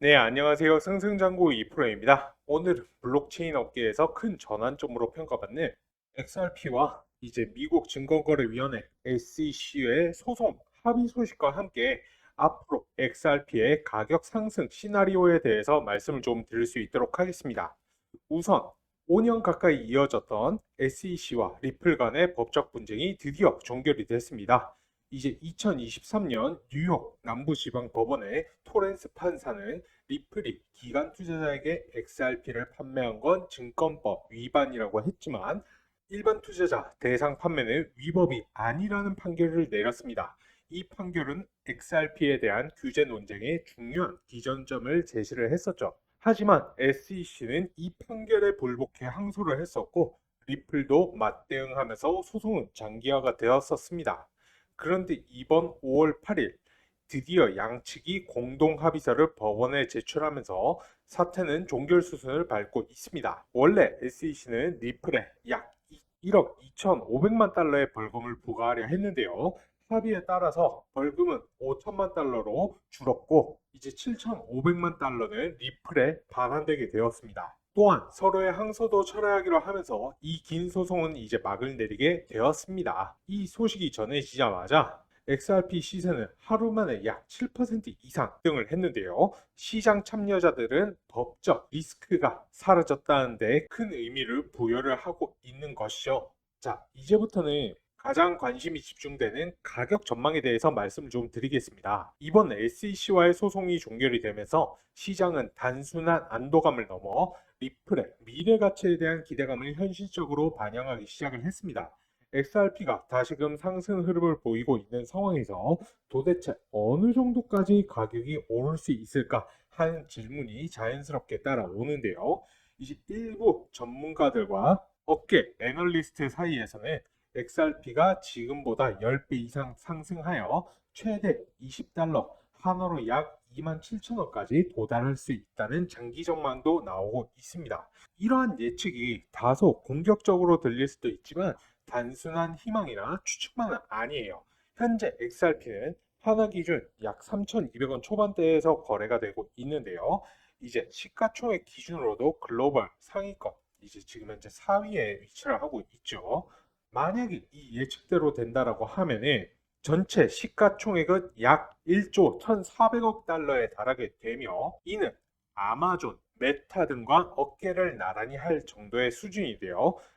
네, 안녕하세요. 승승장구 2프로입니다. 오늘은 블록체인 업계에서 큰 전환점으로 평가받는 XRP와 이제 미국 증권거래위원회 SEC의 소송 합의 소식과 함께 앞으로 XRP의 가격 상승 시나리오에 대해서 말씀을 좀 드릴 수 있도록 하겠습니다. 우선 5년 가까이 이어졌던 SEC와 리플 간의 법적 분쟁이 드디어 종결이 됐습니다. 이제 2023년 뉴욕 남부지방법원의 토렌스 판사는 리플이 기관 투자자에게 XRP를 판매한 건 증권법 위반이라고 했지만 일반 투자자 대상 판매는 위법이 아니라는 판결을 내렸습니다. 이 판결은 XRP에 대한 규제 논쟁의 중요한 기전점을 제시를 했었죠. 하지만 SEC는 이 판결에 불복해 항소를 했었고 리플도 맞대응하면서 소송은 장기화가 되었었습니다. 그런데 이번 5월 8일 드디어 양측이 공동 합의서를 법원에 제출하면서 사태는 종결 수순을 밟고 있습니다. 원래 SEC는 리플에 약 1억 2,500만 달러의 벌금을 부과하려 했는데요. 합의에 따라서 벌금은 5천만 달러로 줄었고 이제 7,500만 달러는 리플에 반환되게 되었습니다. 또한 서로의 항소도 철회하기로 하면서 이 긴 소송은 이제 막을 내리게 되었습니다. 이 소식이 전해지자마자 XRP 시세는 하루 만에 약 7% 이상 등을 했는데요. 시장 참여자들은 법적 리스크가 사라졌다는 데 큰 의미를 부여를 하고 있는 것이죠. 자, 이제부터는 가장 관심이 집중되는 가격 전망에 대해서 말씀을 좀 드리겠습니다. 이번 SEC와의 소송이 종결이 되면서 시장은 단순한 안도감을 넘어 리플의 미래 가치에 대한 기대감을 현실적으로 반영하기 시작을 했습니다. XRP가 다시금 상승 흐름을 보이고 있는 상황에서 도대체 어느 정도까지 가격이 오를 수 있을까 하는 질문이 자연스럽게 따라오는데요. 이제 일부 전문가들과 업계 애널리스트 사이에서는 XRP가 지금보다 10배 이상 상승하여 최대 20달러, 한화로 약 27,000원까지 도달할 수 있다는 장기 전망도 나오고 있습니다. 이러한 예측이 다소 공격적으로 들릴 수도 있지만 단순한 희망이나 추측만은 아니에요. 현재 XRP는 하나 기준 약 3,200원 초반대에서 거래가 되고 있는데요. 이제 시가총액 기준으로도 글로벌 상위권, 이제 지금 현재 4위에 위치를 하고 있죠. 만약에 이 예측대로 된다라고 하면은 전체 시가총액은 약 1조 1,400억 달러에 달하게 되며 이는 아마존, 메타 등과 어깨를 나란히 할 정도의 수준이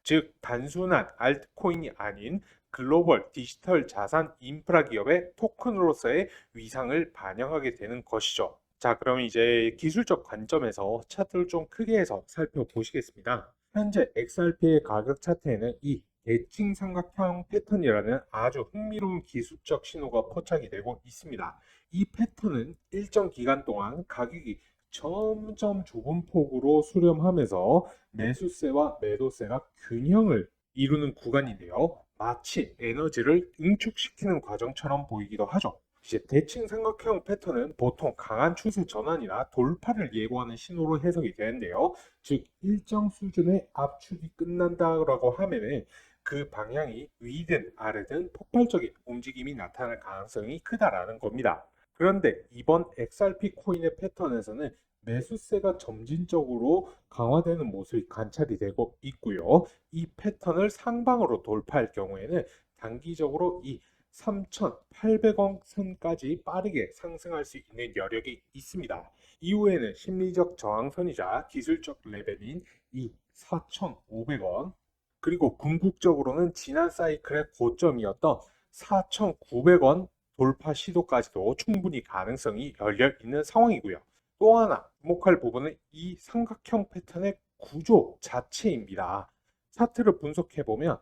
즉 단순한 알트코인이 아닌 글로벌 디지털 자산 인프라 기업의 토큰으로서의 위상을 반영하게 되는 것이죠. 자, 그럼 이제 기술적 관점에서 차트를 좀 크게 해서 살펴보시겠습니다. 현재 XRP의 가격 차트에는 이 대칭 삼각형 패턴이라는 아주 흥미로운 기술적 신호가 포착이 되고 있습니다. 이 패턴은 일정 기간 동안 가격이 점점 좁은 폭으로 수렴하면서 매수세와 매도세가 균형을 이루는 구간인데요. 마치 에너지를 응축시키는 과정처럼 보이기도 하죠. 이제 대칭 삼각형 패턴은 보통 강한 추세 전환이나 돌파를 예고하는 신호로 해석이 되는데요. 즉 일정 수준의 압축이 끝난다고 하면은 그 방향이 위든 아래든 폭발적인 움직임이 나타날 가능성이 크다라는 겁니다. 그런데 이번 XRP 코인의 패턴에서는 매수세가 점진적으로 강화되는 모습이 관찰이 되고 있고요. 이 패턴을 상방으로 돌파할 경우에는 단기적으로 이 3,800원 선까지 빠르게 상승할 수 있는 여력이 있습니다. 이후에는 심리적 저항선이자 기술적 레벨인 이 4,500원, 그리고 궁극적으로는 지난 사이클의 고점이었던 4,900원 돌파 시도까지도 충분히 가능성이 열려 있는 상황이고요. 또 하나 주목할 부분은 이 삼각형 패턴의 구조 자체입니다. 차트를 분석해 보면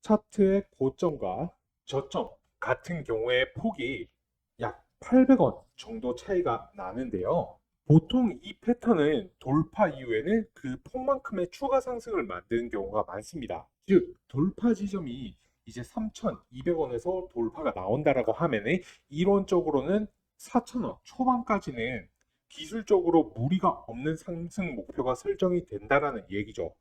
차트의 고점과 저점 같은 경우의 폭이 약 800원 정도 차이가 나는데요. 보통 이 패턴은 돌파 이후에는 그 폭만큼의 추가 상승을 만드는 경우가 많습니다. 즉 돌파 지점이 이제 3,200원에서 돌파가 나온다라고 하면은 이론적으로는 4,000원 초반까지는 기술적으로 무리가 없는 상승 목표가 설정이 된다라는 얘기죠.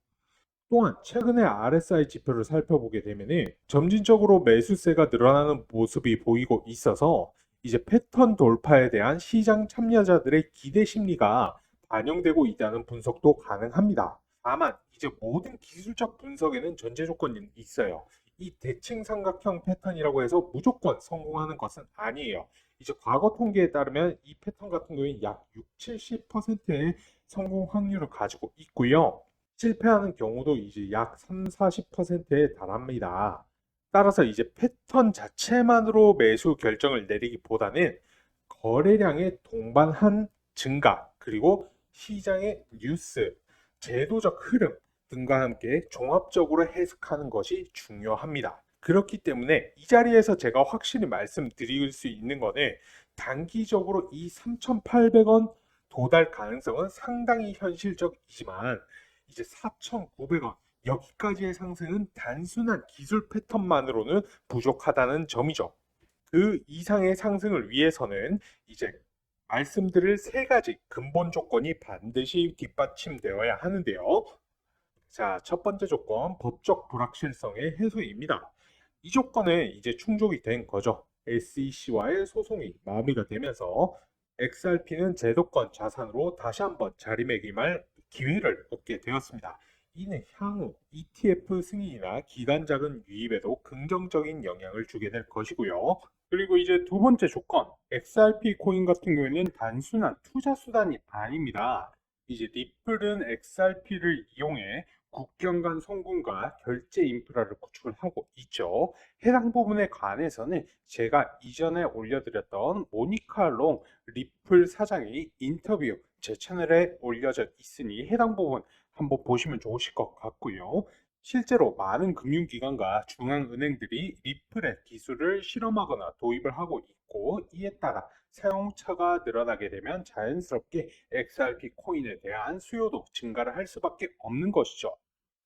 또한 최근의 RSI 지표를 살펴보게 되면 점진적으로 매수세가 늘어나는 모습이 보이고 있어서 이제 패턴 돌파에 대한 시장 참여자들의 기대 심리가 반영되고 있다는 분석도 가능합니다. 다만 이제 모든 기술적 분석에는 전제 조건이 있어요. 이 대칭 삼각형 패턴이라고 해서 무조건 성공하는 것은 아니에요. 이제 과거 통계에 따르면 이 패턴 같은 경우에 약 6, 70%의 성공 확률을 가지고 있고요. 실패하는 경우도 이제 약 3, 40%에 달합니다. 따라서 이제 패턴 자체만으로 매수 결정을 내리기보다는 거래량의 동반한 증가, 그리고 시장의 뉴스, 제도적 흐름 등과 함께 종합적으로 해석하는 것이 중요합니다. 그렇기 때문에 이 자리에서 제가 확실히 말씀드릴 수 있는 거는 단기적으로 이 3,800원 도달 가능성은 상당히 현실적이지만 이제 4,900원 여기까지의 상승은 단순한 기술 패턴만으로는 부족하다는 점이죠. 그 이상의 상승을 위해서는 이제 말씀드릴 세 가지 근본 조건이 반드시 뒷받침되어야 하는데요. 자, 첫 번째 조건, 법적 불확실성의 해소입니다. 이 조건은 이제 충족이 된 거죠. SEC와의 소송이 마무리가 되면서 XRP는 제도권 자산으로 다시 한번 자리매김할 기회를 얻게 되었습니다. 이는 향후 ETF 승인이나 기관 자금 유입에도 긍정적인 영향을 주게 될 것이고요. 그리고 이제 두 번째 조건, XRP 코인 같은 경우에는 단순한 투자 수단이 아닙니다. 이제 리플은 XRP를 이용해 국경 간 송금과 결제 인프라를 구축을 하고 있죠. 해당 부분에 관해서는 제가 이전에 올려드렸던 모니카 롱 리플 사장의 인터뷰 제 채널에 올려져 있으니 해당 부분 한번 보시면 좋으실 것 같고요. 실제로 많은 금융기관과 중앙은행들이 리플의 기술을 실험하거나 도입을 하고 있고, 이에 따라 사용처가 늘어나게 되면 자연스럽게 XRP 코인에 대한 수요도 증가를 할 수밖에 없는 것이죠.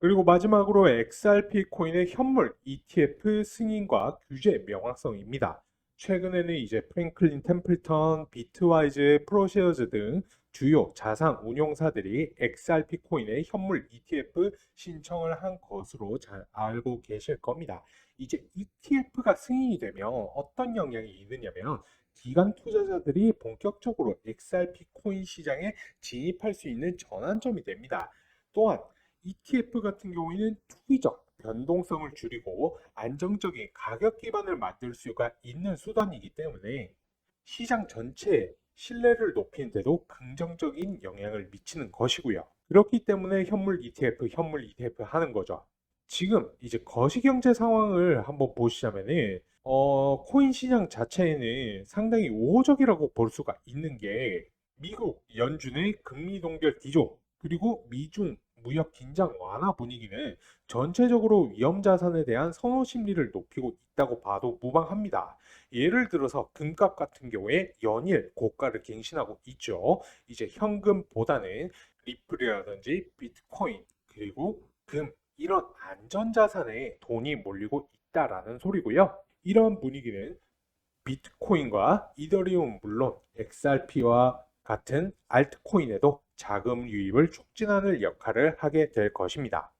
그리고 마지막으로 XRP 코인의 현물 ETF 승인과 규제 명확성입니다. 최근에는 이제 프랭클린 템플턴, 비트와이즈, 프로쉐어즈 등 주요 자산 운용사들이 XRP 코인의 현물 ETF 신청을 한 것으로 잘 알고 계실 겁니다. 이제 ETF가 승인이 되면 어떤 영향이 있느냐면 기관 투자자들이 본격적으로 XRP 코인 시장에 진입할 수 있는 전환점이 됩니다. 또한 ETF 같은 경우에는 투기적 변동성을 줄이고 안정적인 가격 기반을 만들 수가 있는 수단이기 때문에 시장 전체에 신뢰를 높이는 데도 긍정적인 영향을 미치는 것이고요. 그렇기 때문에 현물 ETF 하는 거죠. 지금 이제 거시경제 상황을 한번 보시자면은 코인 시장 자체에는 상당히 우호적이라고 볼 수가 있는 게 미국 연준의 금리 동결 기조, 그리고 미중 무역 긴장 완화 분위기는 전체적으로 위험 자산에 대한 선호 심리를 높이고 있다고 봐도 무방합니다. 예를 들어서 금값 같은 경우에 연일 고가를 갱신하고 있죠. 이제 현금보다는 리플이라든지 비트코인, 그리고 금, 이런 안전자산에 돈이 몰리고 있다라는 소리고요. 이런 분위기는 비트코인과 이더리움 물론 XRP와 같은 알트코인에도 자금 유입을 촉진하는 역할을 하게 될 것입니다.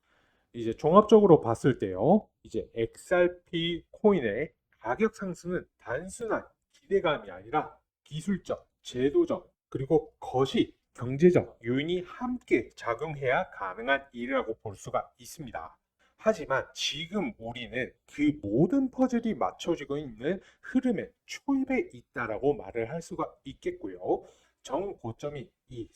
이제 종합적으로 봤을 때요, 이제 XRP 코인의 가격 상승은 단순한 기대감이 아니라 기술적, 제도적, 그리고 거시, 경제적 요인이 함께 작용해야 가능한 일이라고 볼 수가 있습니다. 하지만 지금 우리는 그 모든 퍼즐이 맞춰지고 있는 흐름의 초입에 있다라고 말을 할 수가 있겠고요. 정고점이 이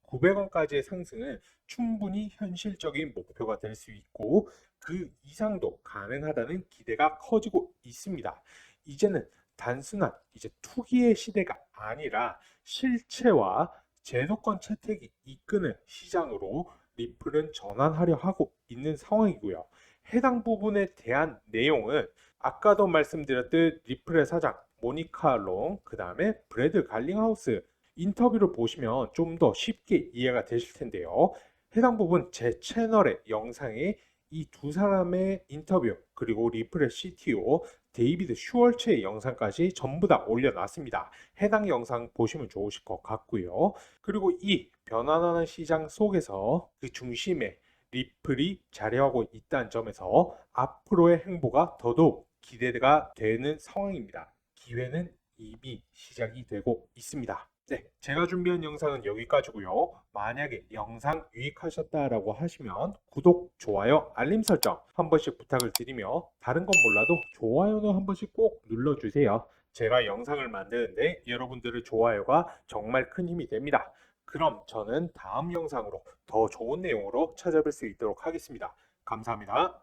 4,900원까지의 상승은 충분히 현실적인 목표가 될 수 있고 그 이상도 가능하다는 기대가 커지고 있습니다. 이제는 단순한 이제 투기의 시대가 아니라 실체와 제도권 채택이 이끄는 시장으로 리플은 전환하려 하고 있는 상황이고요. 해당 부분에 대한 내용은 아까도 말씀드렸듯 리플의 사장 모니카 롱, 그 다음에 브래드 갈링하우스 인터뷰를 보시면 좀 더 쉽게 이해가 되실 텐데요. 해당 부분 제 채널의 영상에 이 두 사람의 인터뷰, 그리고 리플의 CTO 데이비드 슈월츠의 영상까지 전부 다 올려놨습니다. 해당 영상 보시면 좋으실 것 같고요. 그리고 이 변화하는 시장 속에서 그 중심에 리플이 자리하고 있다는 점에서 앞으로의 행보가 더더욱 기대가 되는 상황입니다. 기회는 이미 시작이 되고 있습니다. 네, 제가 준비한 영상은 여기까지고요. 만약에 영상 유익하셨다라고 하시면 구독, 좋아요, 알림 설정 한 번씩 부탁을 드리며 다른 건 몰라도 좋아요는 한 번씩 꼭 눌러주세요. 제가 영상을 만드는데 여러분들의 좋아요가 정말 큰 힘이 됩니다. 그럼 저는 다음 영상으로 더 좋은 내용으로 찾아뵐 수 있도록 하겠습니다. 감사합니다.